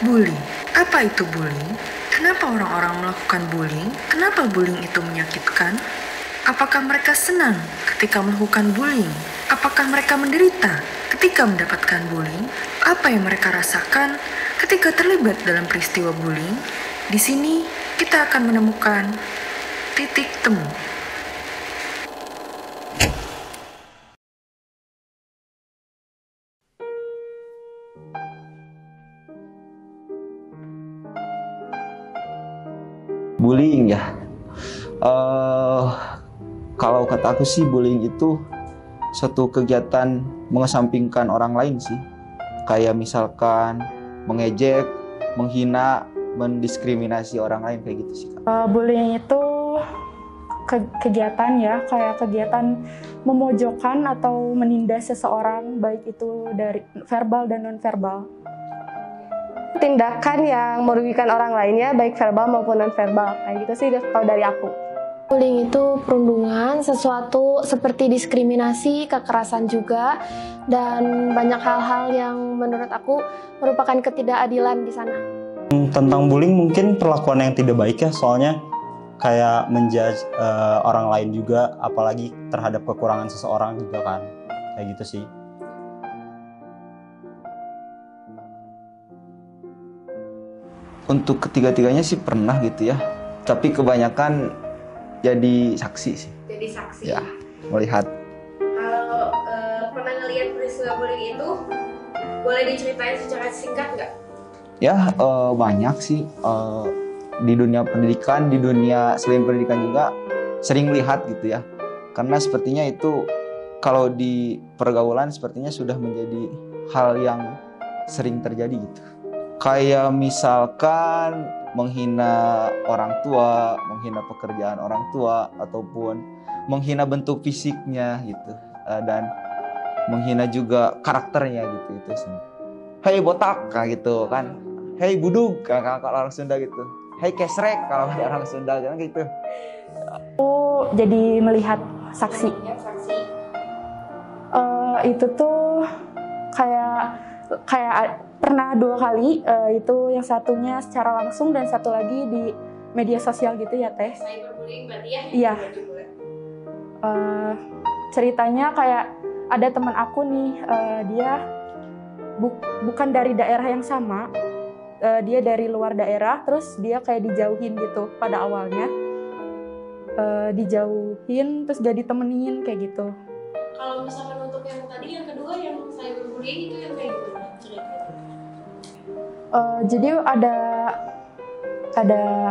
Bullying. Apa itu bullying? Kenapa orang-orang melakukan bullying? Kenapa bullying itu menyakitkan? Apakah mereka senang ketika melakukan bullying? Apakah mereka menderita ketika mendapatkan bullying? Apa yang mereka rasakan ketika terlibat dalam peristiwa bullying? Di sini kita akan menemukan titik temu. Bullying ya. Kalau kata aku sih bullying itu suatu kegiatan mengesampingkan orang lain sih. Kayak misalkan mengejek, menghina, mendiskriminasi orang lain kayak gitu sih. Bullying itu kegiatan ya, kayak kegiatan memojokkan atau menindas seseorang, baik itu dari verbal dan non-verbal. Tindakan yang merugikan orang lainnya, baik verbal maupun non-verbal. Kayak gitu sih kalau dari aku. Bullying itu perundungan, sesuatu seperti diskriminasi, kekerasan juga, dan banyak hal-hal yang menurut aku merupakan ketidakadilan di sana. Tentang bullying mungkin perlakuan yang tidak baik ya, soalnya kayak menjudge orang lain juga, apalagi terhadap kekurangan seseorang juga kan, kayak gitu sih. Untuk ketiga-tiganya sih pernah gitu ya, tapi kebanyakan jadi saksi sih. Jadi saksi. Ya, melihat. Kalau pernah ngelihat peristiwa bullying itu, boleh diceritain secara singkat nggak? Ya, banyak sih. Di dunia pendidikan, di dunia selain pendidikan juga sering melihat gitu ya. Karena sepertinya itu kalau di pergaulan sepertinya sudah menjadi hal yang sering terjadi gitu. Kayak misalkan menghina orang tua, menghina pekerjaan orang tua, ataupun menghina bentuk fisiknya gitu, dan menghina juga karakternya gitu itu sih. Hei botak kayak gitu kan, hei budug kalau orang Sunda gitu, hei kesrek kalau orang Sunda kan gitu. Aku jadi melihat saksi. Itu tuh kayak pernah 2 kali, itu yang satunya secara langsung dan satu lagi di media sosial gitu ya Teh. Cyberbullying berarti ya? Iya. Ceritanya kayak ada teman aku nih, dia bukan dari daerah yang sama, dia dari luar daerah, terus dia kayak dijauhin gitu pada awalnya, dijauhin terus gak ditemenin kayak gitu. Kalau misalkan untuk yang tadi, yang kedua yang cyberbullying itu yang kayak gitu ceritanya? Jadi ada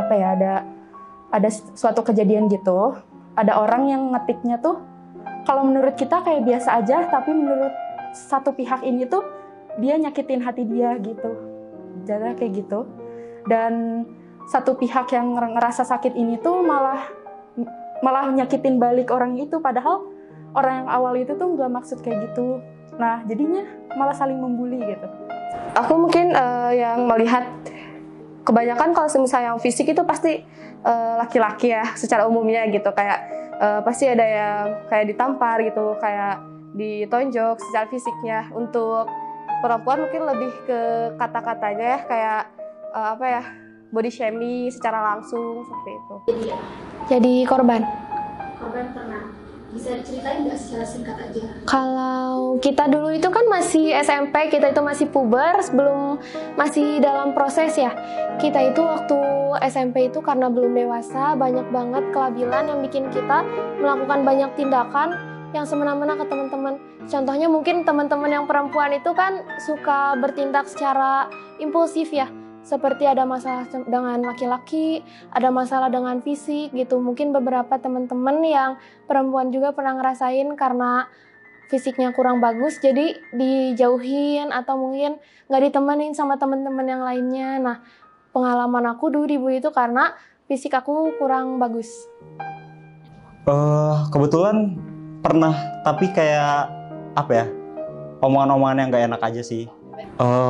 apa ya, ada suatu kejadian gitu, ada orang yang ngetiknya tuh kalau menurut kita kayak biasa aja, tapi menurut satu pihak ini tuh dia nyakitin hati dia gitu, jadi kayak gitu. Dan satu pihak yang ngerasa sakit ini tuh malah nyakitin balik orang itu, padahal orang yang awal itu tuh nggak maksud kayak gitu. Nah jadinya malah saling membuli gitu. Aku mungkin yang melihat kebanyakan kalau misalnya yang fisik itu pasti laki-laki ya secara umumnya gitu, kayak pasti ada yang kayak ditampar gitu, kayak ditonjok secara fisiknya. Untuk perempuan mungkin lebih ke kata-katanya ya, kayak apa ya, body shaming secara langsung seperti itu. Jadi korban. Korban pernah. Bisa diceritain nggak secara singkat aja? Kalau kita dulu itu kan masih SMP, kita itu masih puber, masih dalam proses ya. Kita itu waktu SMP itu karena belum dewasa, banyak banget kelabilan yang bikin kita melakukan banyak tindakan yang semena-mena ke teman-teman. Contohnya mungkin teman-teman yang perempuan itu kan suka bertindak secara impulsif ya. Seperti ada masalah dengan laki-laki, ada masalah dengan fisik gitu. Mungkin beberapa teman-teman yang perempuan juga pernah ngerasain karena fisiknya kurang bagus, jadi dijauhin atau mungkin nggak ditemenin sama teman-teman yang lainnya. Nah, pengalaman aku dulu dibully itu karena fisik aku kurang bagus. Kebetulan pernah, tapi kayak apa ya, omongan-omongan yang nggak enak aja sih.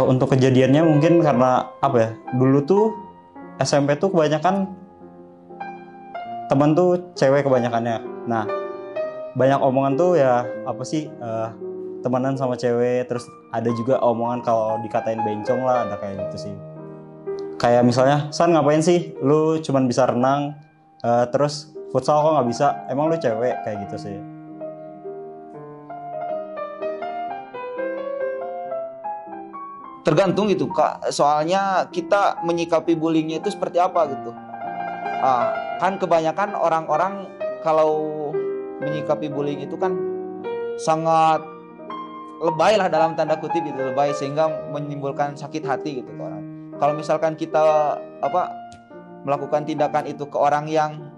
Untuk kejadiannya mungkin karena apa ya, dulu tuh SMP tuh kebanyakan teman tuh cewek kebanyakannya. Nah, banyak omongan tuh ya apa sih, temenan sama cewek, terus ada juga omongan kalau dikatain bencong lah, ada kayak gitu sih. Kayak misalnya, San ngapain sih? Lu cuman bisa renang, terus futsal kok nggak bisa? Emang lu cewek? Kayak gitu sih. Tergantung gitu Kak, soalnya kita menyikapi bullyingnya itu seperti apa gitu. Kan kebanyakan orang-orang kalau menyikapi bullying itu kan sangat lebay lah, dalam tanda kutip itu lebay, sehingga menimbulkan sakit hati gitu ke orang. Kalau misalkan kita melakukan tindakan itu ke orang yang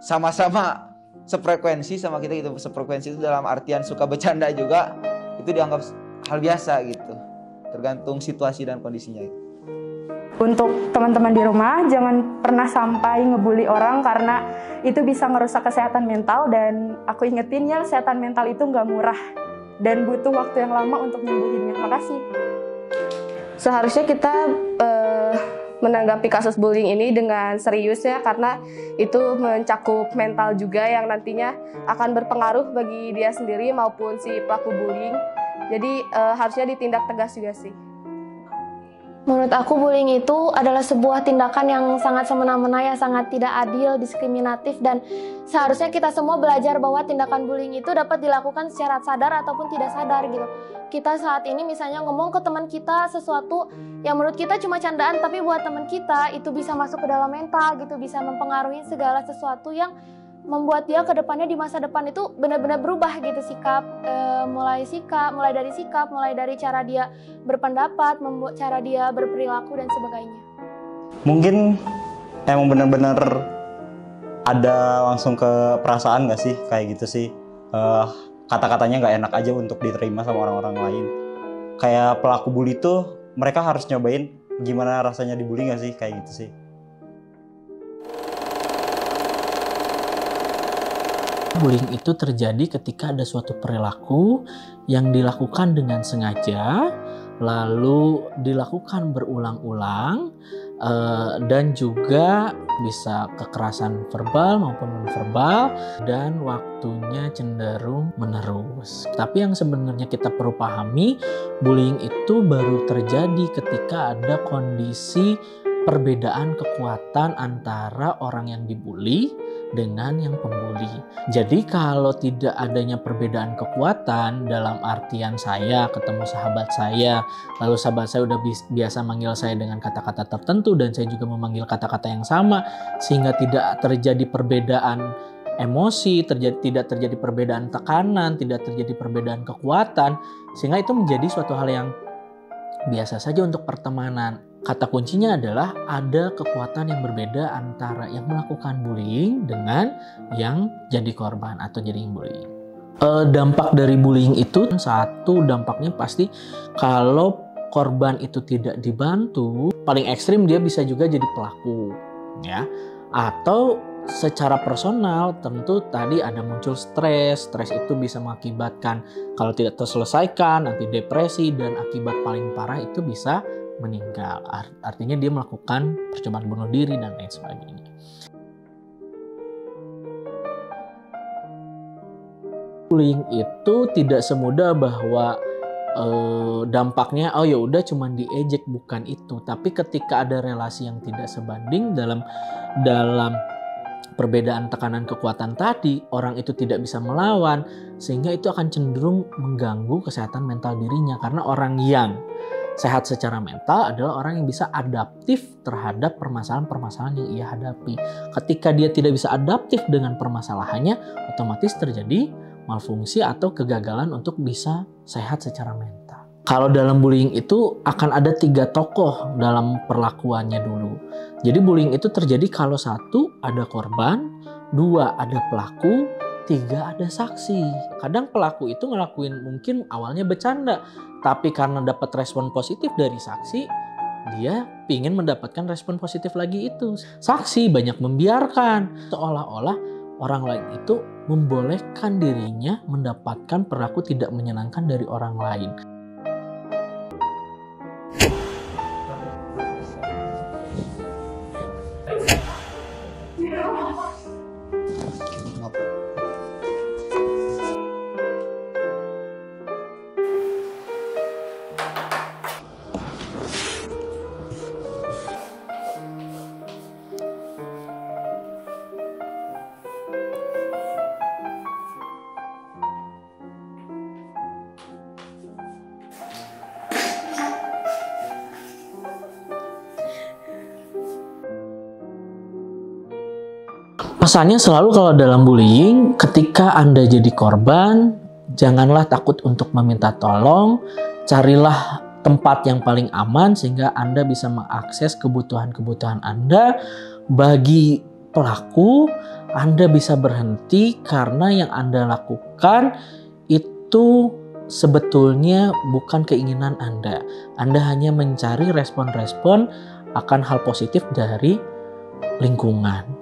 sama-sama sefrekuensi sama kita gitu, sefrekuensi itu dalam artian suka bercanda juga, itu dianggap hal biasa gitu. Tergantung situasi dan kondisinya itu. Untuk teman-teman di rumah, jangan pernah sampai ngebully orang karena itu bisa ngerusak kesehatan mental, dan aku ingetin ya, kesehatan mental itu nggak murah dan butuh waktu yang lama untuk nyembuhinnya. Makasih. Seharusnya kita menanggapi kasus bullying ini dengan serius ya, karena itu mencakup mental juga yang nantinya akan berpengaruh bagi dia sendiri maupun si pelaku bullying. Jadi harusnya ditindak tegas juga sih. Menurut aku bullying itu adalah sebuah tindakan yang sangat semena-mena, ya sangat tidak adil, diskriminatif, dan seharusnya kita semua belajar bahwa tindakan bullying itu dapat dilakukan secara sadar ataupun tidak sadar gitu. Kita saat ini misalnya ngomong ke teman kita sesuatu yang menurut kita cuma candaan, tapi buat teman kita itu bisa masuk ke dalam mental gitu, bisa mempengaruhi segala sesuatu yang membuat dia ke depannya di masa depan itu benar-benar berubah gitu mulai dari sikap, mulai dari cara dia berpendapat, cara dia berperilaku dan sebagainya. Mungkin emang benar-benar ada langsung ke perasaan nggak sih, kayak gitu sih. Kata-katanya nggak enak aja untuk diterima sama orang-orang lain. Kayak pelaku bully tuh mereka harus nyobain gimana rasanya dibully nggak sih, kayak gitu sih. Bullying itu terjadi ketika ada suatu perilaku yang dilakukan dengan sengaja, lalu dilakukan berulang-ulang, dan juga bisa kekerasan verbal maupun nonverbal, dan waktunya cenderung menerus. Tapi yang sebenarnya kita perlu pahami, bullying itu baru terjadi ketika ada kondisi perbedaan kekuatan antara orang yang dibully dengan yang pembuli. Jadi kalau tidak adanya perbedaan kekuatan, dalam artian saya ketemu sahabat saya, lalu sahabat saya udah biasa manggil saya dengan kata-kata tertentu dan saya juga memanggil kata-kata yang sama, sehingga tidak terjadi perbedaan emosi, tidak terjadi perbedaan tekanan, tidak terjadi perbedaan kekuatan, sehingga itu menjadi suatu hal yang biasa saja untuk pertemanan. Kata kuncinya adalah ada kekuatan yang berbeda antara yang melakukan bullying dengan yang jadi korban atau jadi bullying. Dampak dari bullying itu, satu dampaknya pasti kalau korban itu tidak dibantu, paling ekstrim dia bisa juga jadi pelaku, ya. Atau secara personal tentu tadi ada muncul stres itu bisa mengakibatkan kalau tidak terselesaikan nanti depresi, dan akibat paling parah itu bisa meninggal. Artinya dia melakukan percobaan bunuh diri dan lain sebagainya. Bullying itu tidak semudah bahwa dampaknya ya udah cuman diejek, bukan itu. Tapi ketika ada relasi yang tidak sebanding dalam perbedaan tekanan kekuatan tadi, orang itu tidak bisa melawan, sehingga itu akan cenderung mengganggu kesehatan mental dirinya. Karena orang yang sehat secara mental adalah orang yang bisa adaptif terhadap permasalahan-permasalahan yang ia hadapi. Ketika dia tidak bisa adaptif dengan permasalahannya, otomatis terjadi malfungsi atau kegagalan untuk bisa sehat secara mental. Kalau dalam bullying itu akan ada 3 tokoh dalam perlakuannya dulu. Jadi bullying itu terjadi kalau 1 ada korban, 2 ada pelaku, 3 ada saksi. Kadang pelaku itu ngelakuin mungkin awalnya bercanda, tapi karena dapat respon positif dari saksi, dia pingin mendapatkan respon positif lagi itu. Saksi banyak membiarkan, seolah-olah orang lain itu membolehkan dirinya mendapatkan perilaku tidak menyenangkan dari orang lain. Pesannya selalu kalau dalam bullying, ketika Anda jadi korban, janganlah takut untuk meminta tolong, carilah tempat yang paling aman sehingga Anda bisa mengakses kebutuhan-kebutuhan Anda. Bagi pelaku, Anda bisa berhenti karena yang Anda lakukan itu sebetulnya bukan keinginan Anda. Anda hanya mencari respon-respon akan hal positif dari lingkungan.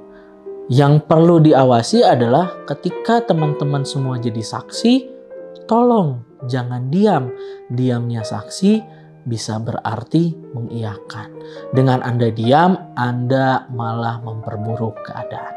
Yang perlu diawasi adalah ketika teman-teman semua jadi saksi, tolong jangan diam. Diamnya saksi bisa berarti mengiyakan. Dengan Anda diam, Anda malah memperburuk keadaan.